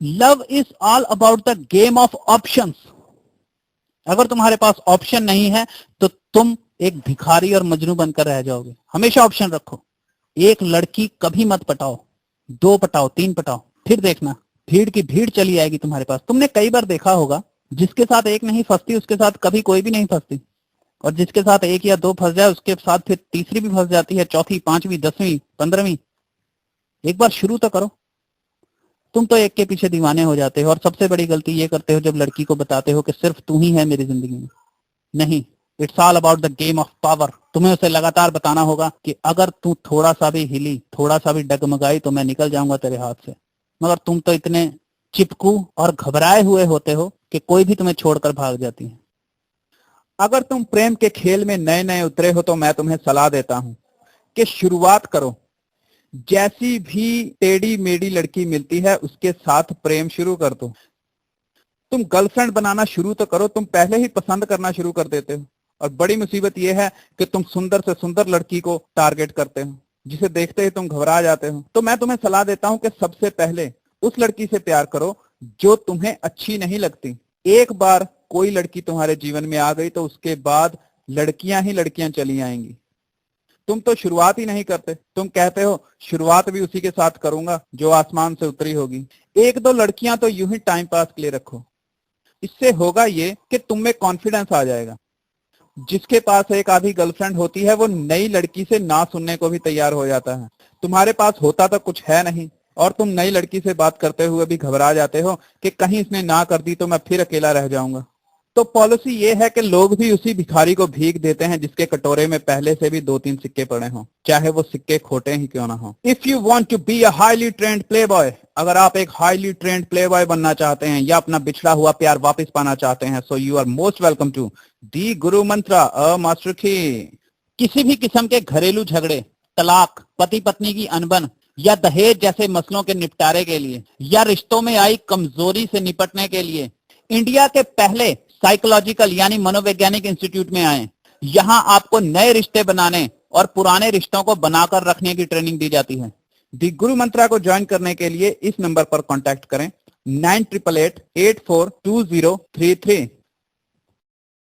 Love is all about the game of options. अगर तुम्हारे पास option नहीं है तो तुम एक भिखारी और मजनू बनकर रह जाओगे। हमेशा ऑप्शन रखो। एक लड़की कभी मत पटाओ, 2 पटाओ, 3 पटाओ, फिर देखना भीड़ की भीड़ चली आएगी तुम्हारे पास। तुमने कई बार देखा होगा जिसके साथ एक नहीं फंसती उसके साथ कभी कोई भी नहीं फंसती, और जिसके साथ 1 या 2 फंस जाए उसके साथ फिर तीसरी भी फंस जाती है, चौथी, 5वीं, 10वीं, 15वीं। एक बार शुरू तो करो। तुम तो एक के पीछे दीवाने हो जाते हो, और सबसे बड़ी गलती ये करते हो जब लड़की को बताते हो कि सिर्फ तू ही है मेरी जिंदगी में। नहीं, it's all about the game of power. तुम्हें उसे लगातार बताना होगा कि अगर तू थोड़ा सा भी हिली, थोड़ा सा भी डगमगाई तो मैं निकल जाऊंगा तेरे हाथ से। मगर तुम तो इतने चिपकू और घबराए हुए होते हो कि कोई भी तुम्हें छोड़कर भाग जाती है। अगर तुम प्रेम के खेल में नए नए उतरे हो तो मैं तुम्हें सलाह देता हूं कि शुरुआत करो। जैसी भी टेढ़ी मेढ़ी लड़की मिलती है उसके साथ प्रेम शुरू कर दो। तुम गर्लफ्रेंड बनाना शुरू तो करो, तुम पहले ही पसंद करना शुरू कर देते हो। और बड़ी मुसीबत यह है कि तुम सुंदर से सुंदर लड़की को टारगेट करते हो, जिसे देखते ही तुम घबरा जाते हो। तो मैं तुम्हें सलाह देता हूं कि सबसे पहले उस लड़की से प्यार करो जो तुम्हें अच्छी नहीं लगती। एक बार कोई लड़की तुम्हारे जीवन में आ गई तो उसके बाद लड़कियां ही लड़कियां चली आएंगी। तुम तो शुरुआत ही नहीं करते। तुम कहते हो शुरुआत भी उसी के साथ करूंगा जो आसमान से उतरी होगी। 1-2 लड़कियां तो यूं ही टाइम पास के लिए रखो। इससे होगा ये कि तुम में कॉन्फिडेंस आ जाएगा। जिसके पास एक आधी गर्लफ्रेंड होती है वो नई लड़की से ना सुनने को भी तैयार हो जाता है। तुम्हारे पास होता तो कुछ है नहीं, और तुम नई लड़की से बात करते हुए भी घबरा जाते हो कि कहीं इसने ना कर दी तो मैं फिर अकेला रह जाऊंगा। तो पॉलिसी ये है कि लोग भी उसी भिखारी को भीख देते हैं जिसके कटोरे में पहले से भी 2-3 सिक्के पड़े हों, चाहे वो सिक्के खोटे ही क्यों ना हो। If you want to be a highly trained play boy, अगर आप एक हाईली ट्रेंड प्ले बॉय बनना चाहते हैं या अपना बिछड़ा हुआ प्यार वापस पाना चाहते हैं, so you are most welcome to the Guru Mantra a master की। किसी भी किस्म के घरेलू झगड़े, तलाक, पति पत्नी की अनबन या दहेज जैसे मसलों के निपटारे के लिए, या रिश्तों में आई कमजोरी से निपटने के लिए इंडिया के पहले साइकोलॉजिकल यानी मनोवैज्ञानिक इंस्टीट्यूट में आए। यहाँ आपको नए रिश्ते बनाने और पुराने रिश्तों को बनाकर रखने की ट्रेनिंग दी जाती है। दी गुरु मंत्रा को ज्वाइन करने के लिए इस नंबर पर कांटेक्ट करें 9888842033।